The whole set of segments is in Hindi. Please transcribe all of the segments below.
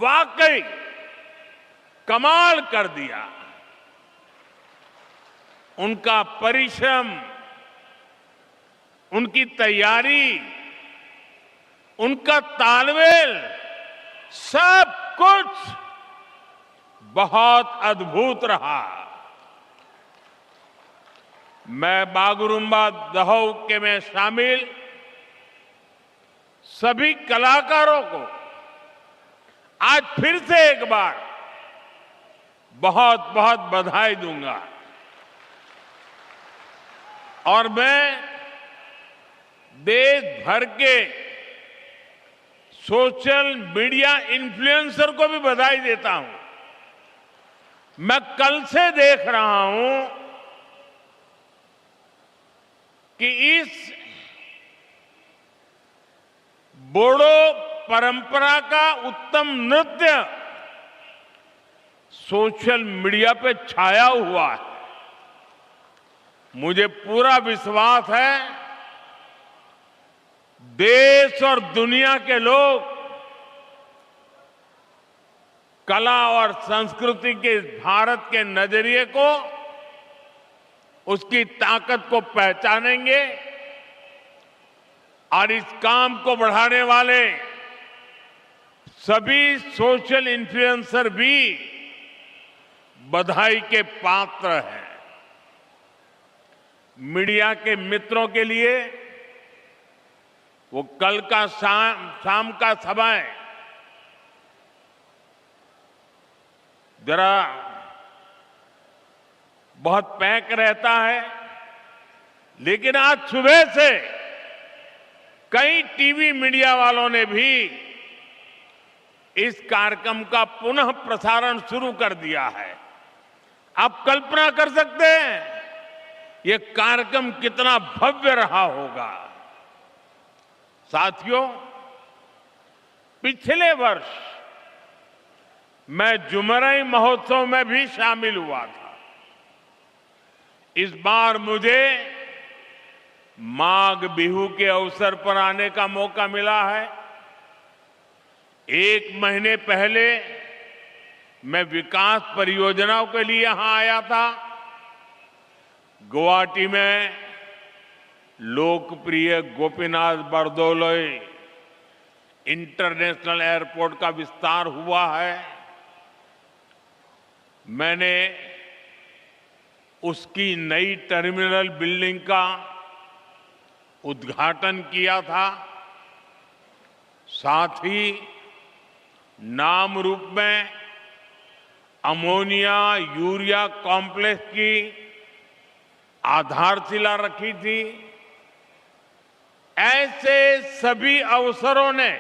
वाकई कमाल कर दिया। उनका परिश्रम, उनकी तैयारी, उनका तालमेल, सब कुछ बहुत अद्भुत रहा। मैं बागुरुम्बा दहऊ के में शामिल सभी कलाकारों को आज फिर से एक बार बहुत बहुत बधाई दूंगा। और मैं देश भर के सोशल मीडिया इन्फ्लुएंसर को भी बधाई देता हूं। मैं कल से देख रहा हूं कि इस बोडो परंपरा का उत्तम नृत्य सोशल मीडिया पे छाया हुआ है। मुझे पूरा विश्वास है देश और दुनिया के लोग कला और संस्कृति के भारत के नजरिए को, उसकी ताकत को पहचानेंगे और इस काम को बढ़ाने वाले सभी सोशल इन्फ्लुएंसर भी बधाई के पात्र हैं। मीडिया के मित्रों के लिए वो कल का शाम का समय जरा बहुत पैक रहता है, लेकिन आज सुबह से कई टीवी मीडिया वालों ने भी इस कार्यक्रम का पुनः प्रसारण शुरू कर दिया है। आप कल्पना कर सकते हैं ये कार्यक्रम कितना भव्य रहा होगा। साथियों, पिछले वर्ष मैं जुमरई महोत्सव में भी शामिल हुआ था। इस बार मुझे माघ बिहू के अवसर पर आने का मौका मिला है। एक महीने पहले मैं विकास परियोजनाओं के लिए यहां आया था। गुवाहाटी में लोकप्रिय गोपीनाथ बरदोलोई इंटरनेशनल एयरपोर्ट का विस्तार हुआ है। मैंने उसकी नई टर्मिनल बिल्डिंग का उद्घाटन किया था। साथ ही नाम रूप में अमोनिया यूरिया कॉम्प्लेक्स की आधारशिला रखी थी। ऐसे सभी अवसरों ने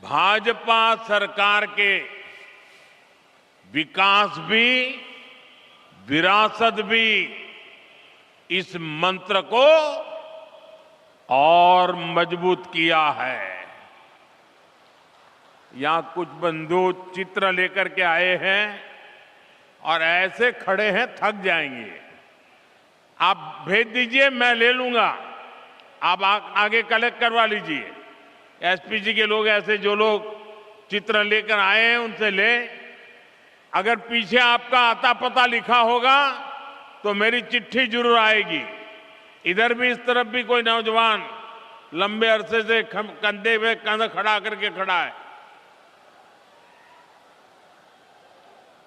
भाजपा सरकार के विकास भी, विरासत भी, इस मंत्र को और मजबूत किया है। यहां कुछ बंधु चित्र लेकर के आए हैं और ऐसे खड़े हैं, थक जाएंगे। आप भेज दीजिए, मैं ले लूंगा। आप आगे कलेक्ट करवा लीजिए। एसपीजी के लोग, ऐसे जो लोग चित्र लेकर आए हैं उनसे ले। अगर पीछे आपका आता पता लिखा होगा तो मेरी चिट्ठी जरूर आएगी। इधर भी, इस तरफ भी कोई नौजवान लंबे अरसे से कंधे पे कंधा खड़ा करके खड़ा है।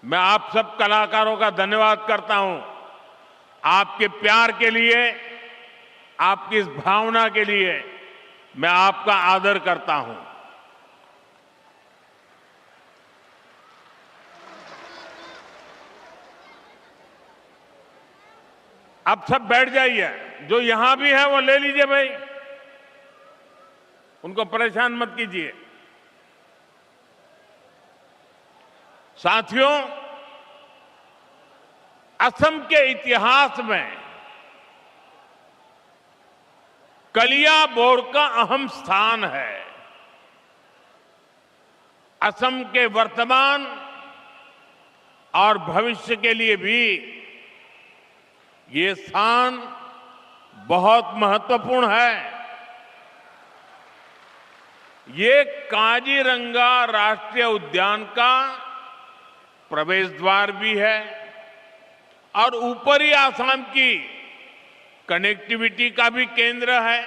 मैं आप सब कलाकारों का धन्यवाद करता हूं। आपके प्यार के लिए, आपकी इस भावना के लिए मैं आपका आदर करता हूं। अब सब बैठ जाइए। जो यहां भी है वो ले लीजिए भाई, उनको परेशान मत कीजिए। साथियों, असम के इतिहास में कलियाबोर का अहम स्थान है। असम के वर्तमान और भविष्य के लिए भी ये स्थान बहुत महत्वपूर्ण है। ये काजीरंगा राष्ट्रीय उद्यान का प्रवेश द्वार भी है और ऊपरी आसाम की कनेक्टिविटी का भी केंद्र है।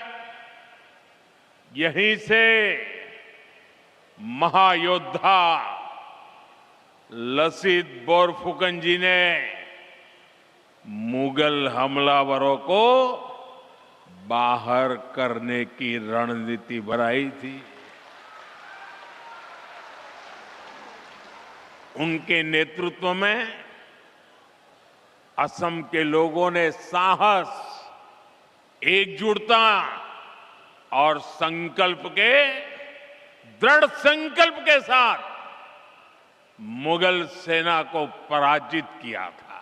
यहीं से महायोद्धा लसित बोरफुकन जी ने मुगल हमलावरों को बाहर करने की रणनीति बनाई थी। उनके नेतृत्व में असम के लोगों ने साहस, एकजुटता और दृढ़ संकल्प के साथ मुगल सेना को पराजित किया था।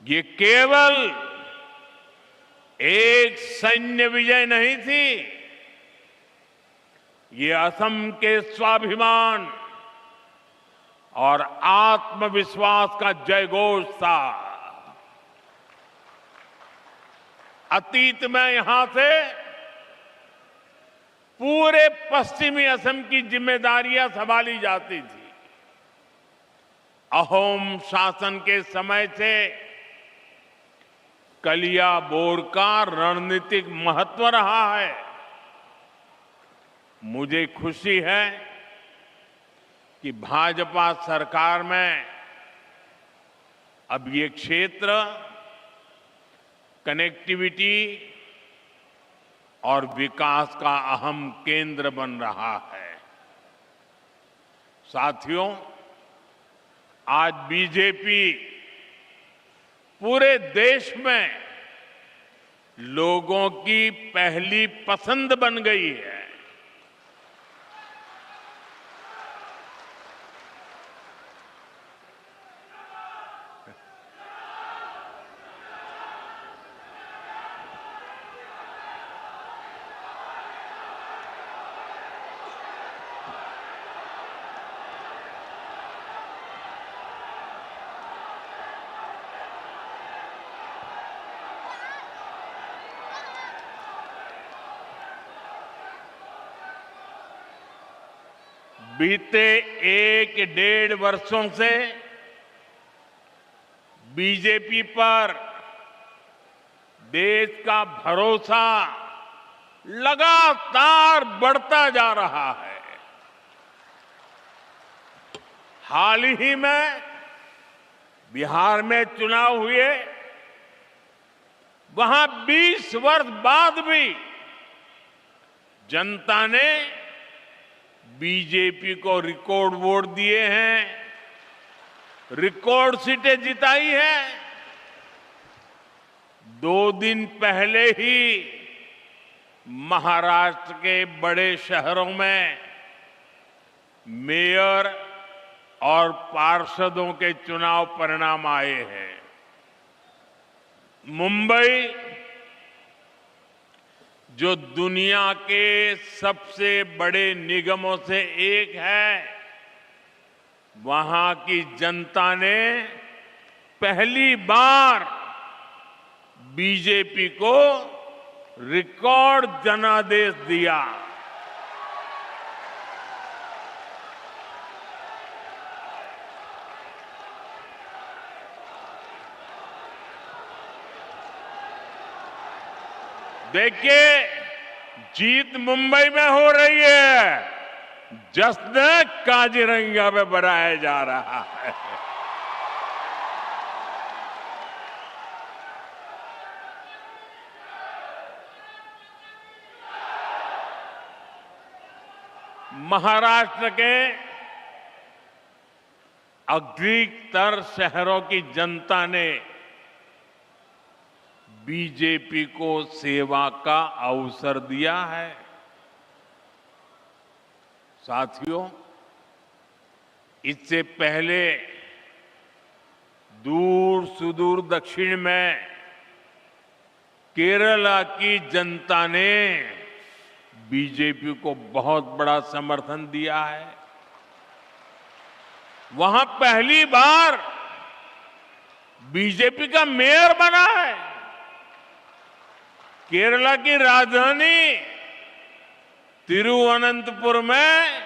ये केवल एक सैन्य विजय नहीं थी, ये असम के स्वाभिमान और आत्मविश्वास का जयघोष था। अतीत में यहां से पूरे पश्चिमी असम की जिम्मेदारियां संभाली जाती थी। अहोम शासन के समय से कलियाबोर का रणनीतिक महत्व रहा है। मुझे खुशी है कि भाजपा सरकार में अब ये क्षेत्र कनेक्टिविटी और विकास का अहम केंद्र बन रहा है। साथियों, आज बीजेपी पूरे देश में लोगों की पहली पसंद बन गई है। बीते 1-1.5 वर्षों से बीजेपी पर देश का भरोसा लगातार बढ़ता जा रहा है। हाल ही में बिहार में चुनाव हुए, वहां 20 वर्ष बाद भी जनता ने बीजेपी को रिकॉर्ड वोट दिए हैं, रिकॉर्ड सीटें जिताई हैं। 2 दिन पहले ही महाराष्ट्र के बड़े शहरों में मेयर और पार्षदों के चुनाव परिणाम आए हैं। मुंबई, जो दुनिया के सबसे बड़े निगमों से एक है, वहां की जनता ने पहली बार बीजेपी को रिकॉर्ड जनादेश दिया। देखिए, जीत मुंबई में हो रही है, जश्न काजीरंगा में मनाया जा रहा है। महाराष्ट्र के अधिकतर शहरों की जनता ने बीजेपी को सेवा का अवसर दिया है। साथियों, इससे पहले दूर सुदूर दक्षिण में केरला की जनता ने बीजेपी को बहुत बड़ा समर्थन दिया है। वहां पहली बार बीजेपी का मेयर बना है। केरला की राजधानी तिरुवनंतपुर में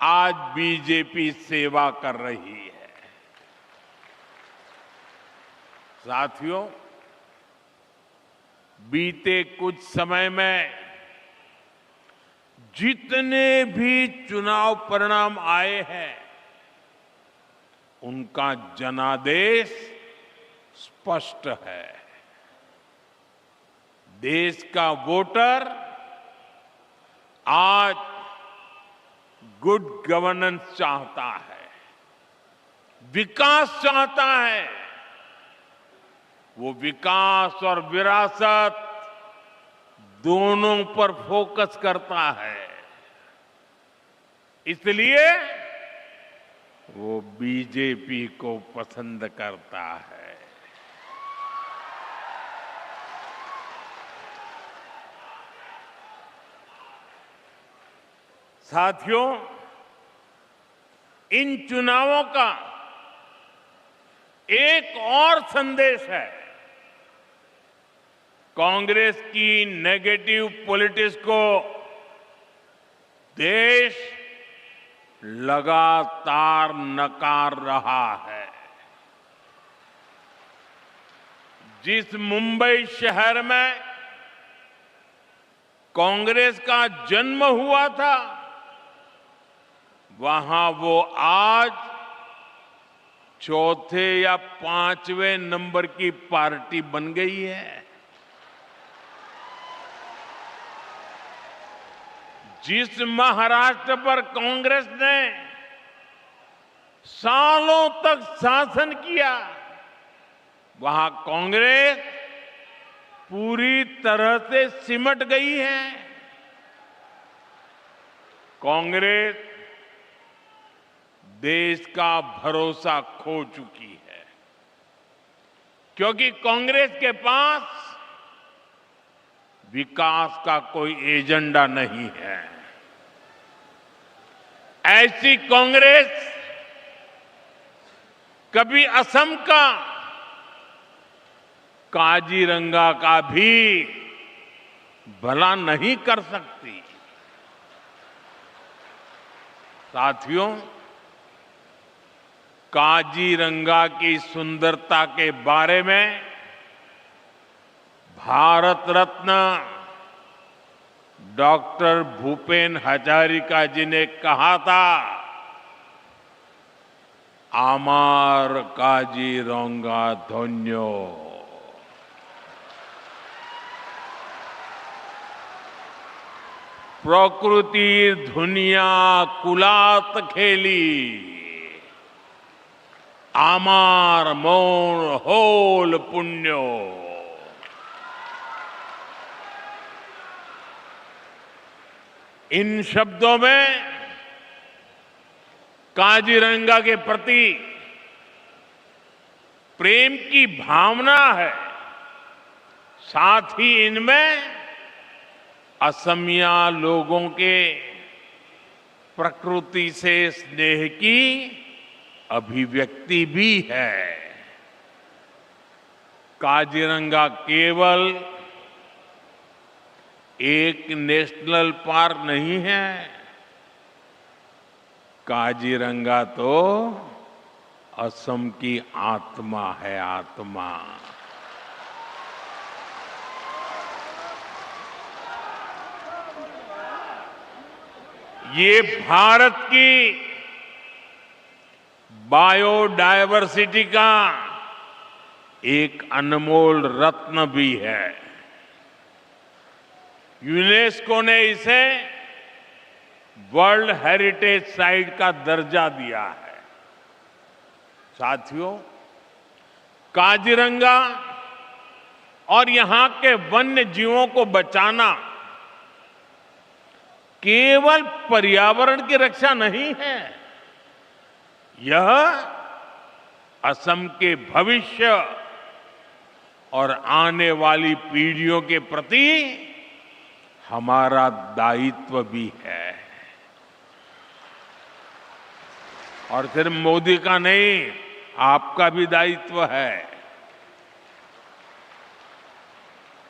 आज बीजेपी सेवा कर रही है। साथियों, बीते कुछ समय में जितने भी चुनाव परिणाम आए हैं, उनका जनादेश स्पष्ट है। देश का वोटर आज गुड गवर्नेंस चाहता है, विकास चाहता है। वो विकास और विरासत दोनों पर फोकस करता है। इसलिए वो बीजेपी को पसंद करता है। साथियों, इन चुनावों का एक और संदेश है। कांग्रेस की नेगेटिव पॉलिटिक्स को देश लगातार नकार रहा है। जिस मुंबई शहर में कांग्रेस का जन्म हुआ था, वहां वो आज चौथे या पांचवें नंबर की पार्टी बन गई है। जिस महाराष्ट्र पर कांग्रेस ने सालों तक शासन किया, वहां कांग्रेस पूरी तरह से सिमट गई है। कांग्रेस देश का भरोसा खो चुकी है, क्योंकि कांग्रेस के पास विकास का कोई एजेंडा नहीं है। ऐसी कांग्रेस कभी असम का काजीरंगा का भी भला नहीं कर सकती। साथियों, काजीरंगा की सुंदरता के बारे में भारत रत्न डॉक्टर भूपेन हजारिका जी ने कहा था, आमार काजीरंगा धन्यो। प्रकृति दुनिया कुलात खेली, आमार मोर होल पुण्यो। इन शब्दों में काजीरंगा के प्रति प्रेम की भावना है। साथ ही इनमें असमिया लोगों के प्रकृति से स्नेह की अभिव्यक्ति भी है। काजीरंगा केवल एक नेशनल पार्क नहीं है, काजीरंगा तो असम की आत्मा है, आत्मा। ये भारत की बायोडायवर्सिटी का एक अनमोल रत्न भी है। यूनेस्को ने इसे वर्ल्ड हेरिटेज साइट का दर्जा दिया है। साथियों, काजीरंगा और यहां के वन्य जीवों को बचाना केवल पर्यावरण की रक्षा नहीं है, यह असम के भविष्य और आने वाली पीढ़ियों के प्रति हमारा दायित्व भी है। और सिर्फ मोदी का नहीं, आपका भी दायित्व है।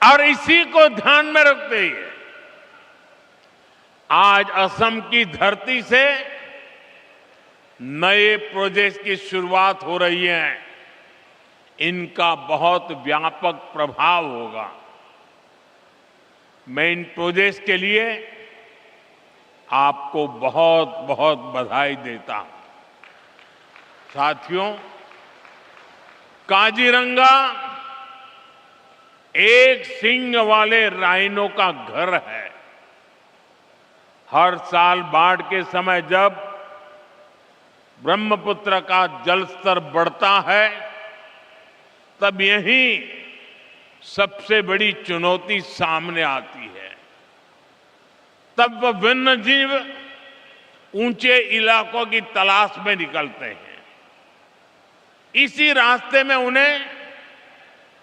और इसी को ध्यान में रखते हुए आज असम की धरती से नए प्रोजेक्ट की शुरुआत हो रही है। इनका बहुत व्यापक प्रभाव होगा। मैं इन प्रोजेक्ट्स के लिए आपको बहुत बहुत बधाई देता हूं। साथियों, काजीरंगा एक सींग वाले राइनो का घर है। हर साल बाढ़ के समय जब ब्रह्मपुत्र का जल स्तर बढ़ता है, तब यही सबसे बड़ी चुनौती सामने आती है। तब वह वन्यजीव ऊंचे इलाकों की तलाश में निकलते हैं। इसी रास्ते में उन्हें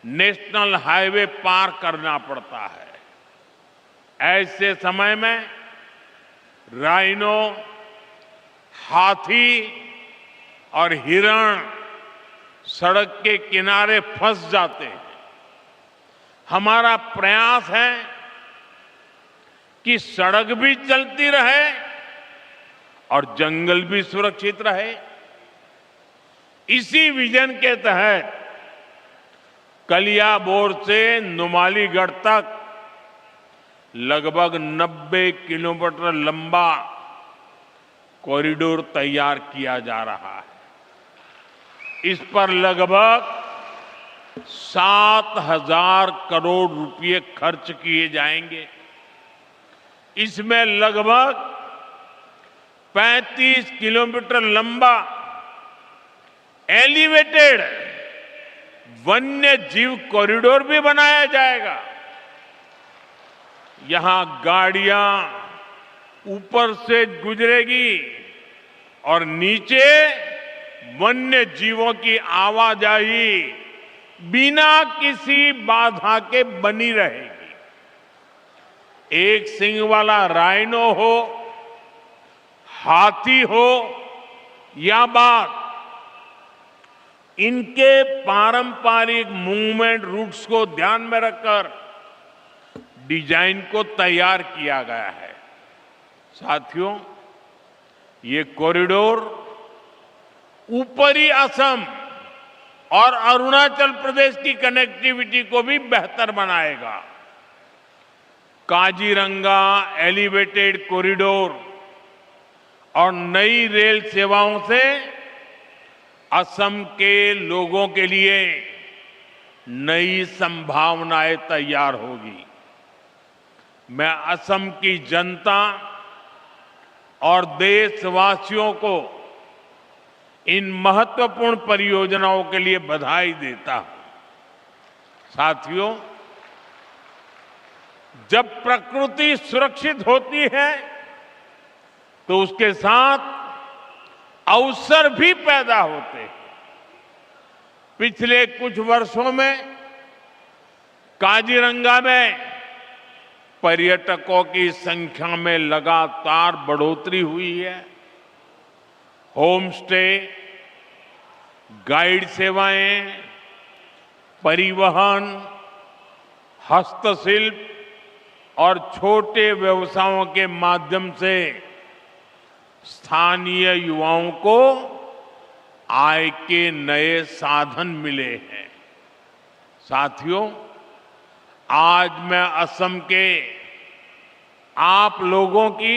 नेशनल हाईवे पार करना पड़ता है। ऐसे समय में राइनो, हाथी और हिरण सड़क के किनारे फंस जाते हैं। हमारा प्रयास है कि सड़क भी चलती रहे और जंगल भी सुरक्षित रहे। इसी विजन के तहत कलियाबोर से नुमालीगढ़ तक लगभग 90 किलोमीटर लंबा कॉरिडोर तैयार किया जा रहा है। इस पर लगभग 7,000 करोड़ रुपए खर्च किए जाएंगे। इसमें लगभग 35 किलोमीटर लंबा एलिवेटेड वन्य जीव कॉरिडोर भी बनाया जाएगा। यहां गाड़ियां ऊपर से गुजरेगी और नीचे वन्य जीवों की आवाजाही बिना किसी बाधा के बनी रहेगी। एक सींग वाला राइनो हो, हाथी हो या बाघ, इनके पारंपरिक मूवमेंट रूट्स को ध्यान में रखकर डिजाइन को तैयार किया गया है। साथियों, ये कॉरिडोर ऊपरी असम और अरुणाचल प्रदेश की कनेक्टिविटी को भी बेहतर बनाएगा। काजीरंगा एलिवेटेड कॉरिडोर और नई रेल सेवाओं से असम के लोगों के लिए नई संभावनाएं तैयार होगी। मैं असम की जनता और देशवासियों को इन महत्वपूर्ण परियोजनाओं के लिए बधाई देता हूं। साथियों, जब प्रकृति सुरक्षित होती है तो उसके साथ अवसर भी पैदा होते हैं। पिछले कुछ वर्षों में काजीरंगा में पर्यटकों की संख्या में लगातार बढ़ोतरी हुई है। होम स्टे, गाइड सेवाएं, परिवहन, हस्तशिल्प और छोटे व्यवसायों के माध्यम से स्थानीय युवाओं को आय के नए साधन मिले हैं। साथियों, आज मैं असम के आप लोगों की,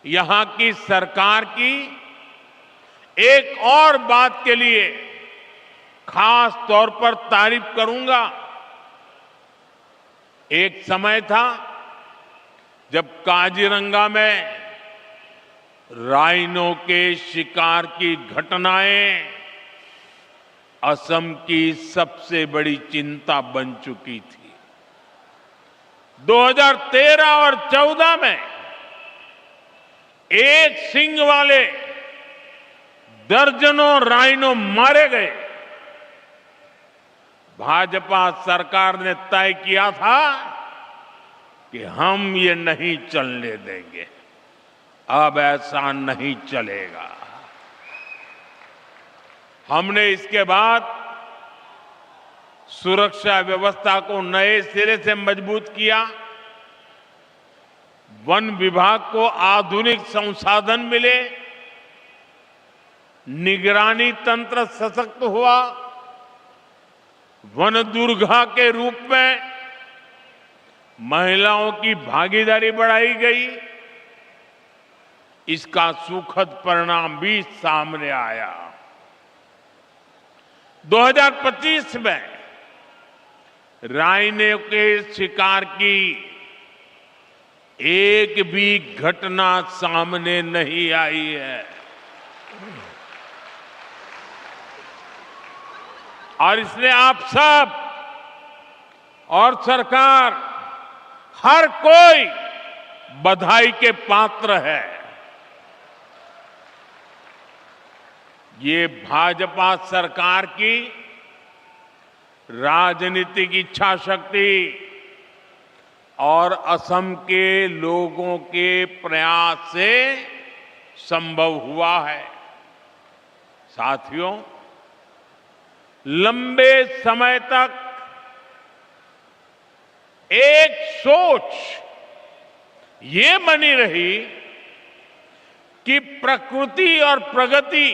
यहां की सरकार की एक और बात के लिए खास तौर पर तारीफ करूंगा। एक समय था जब काजीरंगा में राइनो के शिकार की घटनाएं असम की सबसे बड़ी चिंता बन चुकी थी। 2013 और 14 में एक सींग वाले दर्जनों राइनो मारे गए। भाजपा सरकार ने तय किया था कि हम ये नहीं चलने देंगे। अब ऐसा नहीं चलेगा। हमने इसके बाद सुरक्षा व्यवस्था को नए सिरे से मजबूत किया। वन विभाग को आधुनिक संसाधन मिले, निगरानी तंत्र सशक्त हुआ, वन दुर्गा के रूप में महिलाओं की भागीदारी बढ़ाई गई। इसका सुखद परिणाम भी सामने आया। 2025 में राइनो के शिकार की एक भी घटना सामने नहीं आई है और इसलिए आप सब और सरकार हर कोई बधाई के पात्र है। ये भाजपा सरकार की राजनीतिक इच्छा शक्ति और असम के लोगों के प्रयास से संभव हुआ है। साथियों, लंबे समय तक एक सोच ये बनी रही कि प्रकृति और प्रगति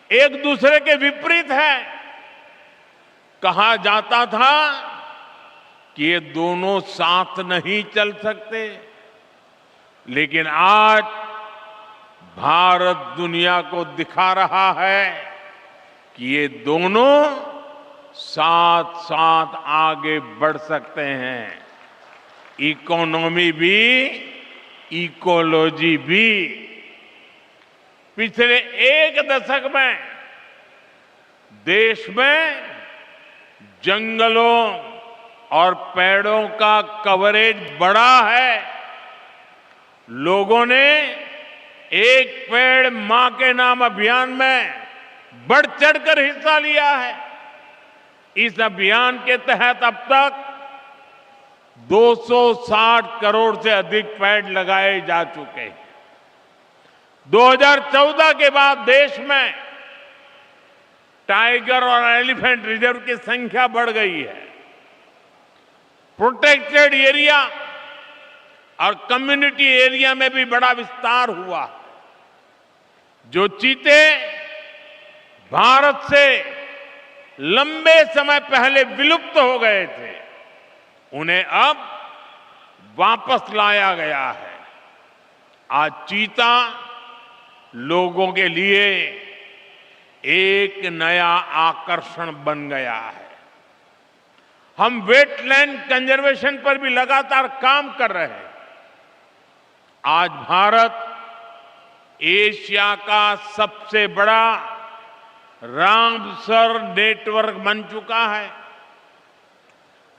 एक दूसरे के विपरीत है। कहा जाता था कि ये दोनों साथ नहीं चल सकते, लेकिन आज भारत दुनिया को दिखा रहा है कि ये दोनों साथ साथ आगे बढ़ सकते हैं। इकोनॉमी भी, इकोलॉजी भी। पिछले एक दशक में देश में जंगलों और पेड़ों का कवरेज बढ़ा है। लोगों ने एक पेड़ मां के नाम अभियान में बढ़ चढ़कर हिस्सा लिया है। इस अभियान के तहत अब तक 260 करोड़ से अधिक पेड़ लगाए जा चुके हैं। 2014 के बाद देश में टाइगर और एलिफेंट रिजर्व की संख्या बढ़ गई है। प्रोटेक्टेड एरिया और कम्युनिटी एरिया में भी बड़ा विस्तार हुआ। जो चीते भारत से लंबे समय पहले विलुप्त हो गए थे, उन्हें अब वापस लाया गया है। आज चीता लोगों के लिए एक नया आकर्षण बन गया है। हम वेटलैंड कंजर्वेशन पर भी लगातार काम कर रहे हैं। आज भारत एशिया का सबसे बड़ा रामसर नेटवर्क बन चुका है।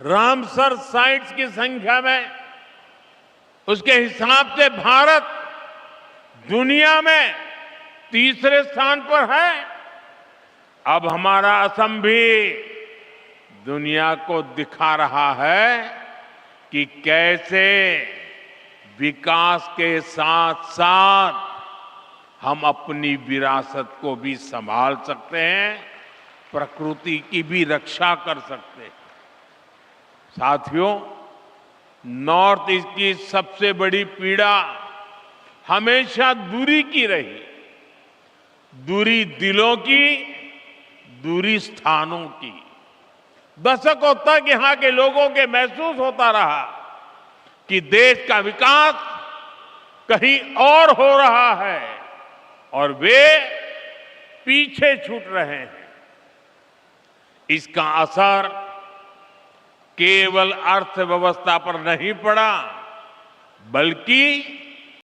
रामसर साइट्स की संख्या में उसके हिसाब से भारत दुनिया में तीसरे स्थान पर है। अब हमारा असम भी दुनिया को दिखा रहा है कि कैसे विकास के साथ साथ हम अपनी विरासत को भी संभाल सकते हैं, प्रकृति की भी रक्षा कर सकते हैं। साथियों, नॉर्थ ईस्ट की सबसे बड़ी पीड़ा हमेशा दूरी की रही। दूरी दिलों की, दूरी स्थानों की। दशकों तक यहां के लोगों के महसूस होता रहा कि देश का विकास कहीं और हो रहा है और वे पीछे छूट रहे हैं। इसका असर केवल अर्थव्यवस्था पर नहीं पड़ा, बल्कि